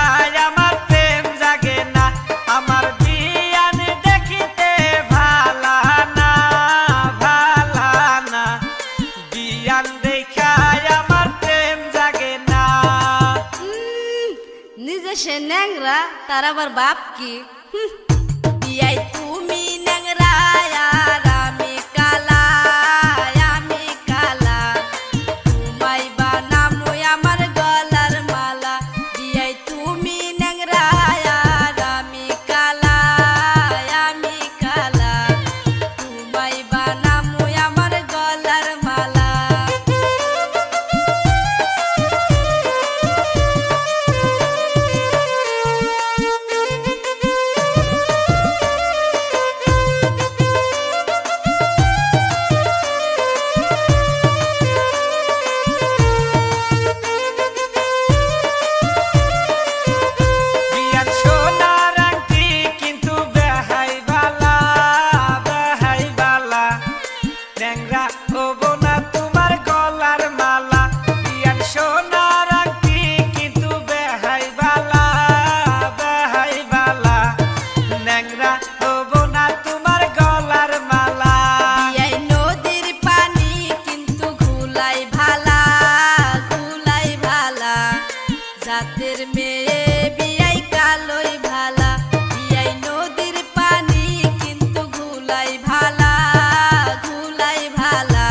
দেখায় আমার প্রেম জাগে না, আমার বিয়ান দেখিতে ভালা না, ভালা না, বিয়ান দেখায় আমার প্রেম জাগে না। নিজে সে ন্যাংরা তার আবার বাপ কি? বিয়াই তুমি ন্যাংরা আর আমি কালা, আমি কালা, তোমায় বানামো আমার গলার মালা। বিয়াই তুমি ন্যাংরা আর আমি কালা, আমি কালা, তোমায় বানামো আমার গলার মালা। বিয়ান সোনার আংটি কিন্তু বেহাই বালা, বেহাই বালা, ন্যাংরা হবো না তোমার গলার মালা। বিয়ান সোনার আংটি কিন্তু বেহাই বালা, বেহাই বালা, ন্যাংরা হবো না তোমার গলার মালা। বিয়াই নদীর পানি কিন্তু ঘুলাই ভালা, ঘুলাই ভালা, জাতের মেয়ে বিয়াই কালোই ভালা। বিয়াই নদীর পানি কিন্তু ঘুলাই ভালা, ঘুলাই ভালা,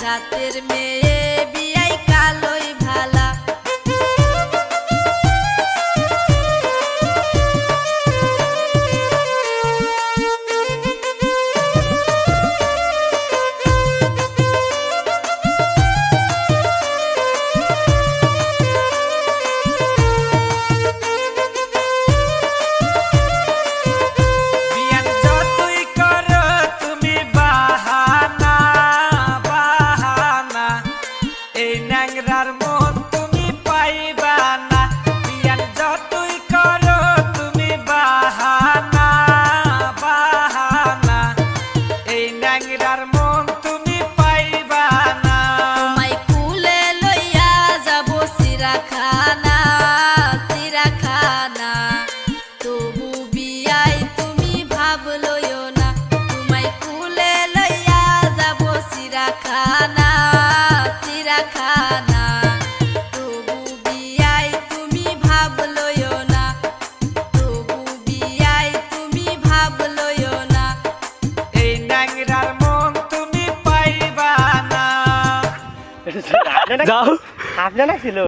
জাতের মেয়ে বিয়াই কালোই ভালা। বিয়ান যতই করো তুমি বাহানা, বাহানা, এই ন্যাংরার মন তুমি পাইবা না। বিয়ান যতই করো তুমি বাহানা, বাহানা, এই ন্যাংরার মন তুমি পাইবা না। তোমায় কুলে লইয়া যাব চিড়াখানা, চিড়াখানা, তবু বিয়াই তুমি ভাব লইও না। তোমায় কুলে লইয়া যাব চিড়াখানা, চিড়াখানা, তবু বিয়াই তুমি ভাব লইও না, তবু বিয়াই তুমি ভাব লইও না। এই ন্যাংরার মন তুমি পাইবা না। যাও, আপনারা ছিল।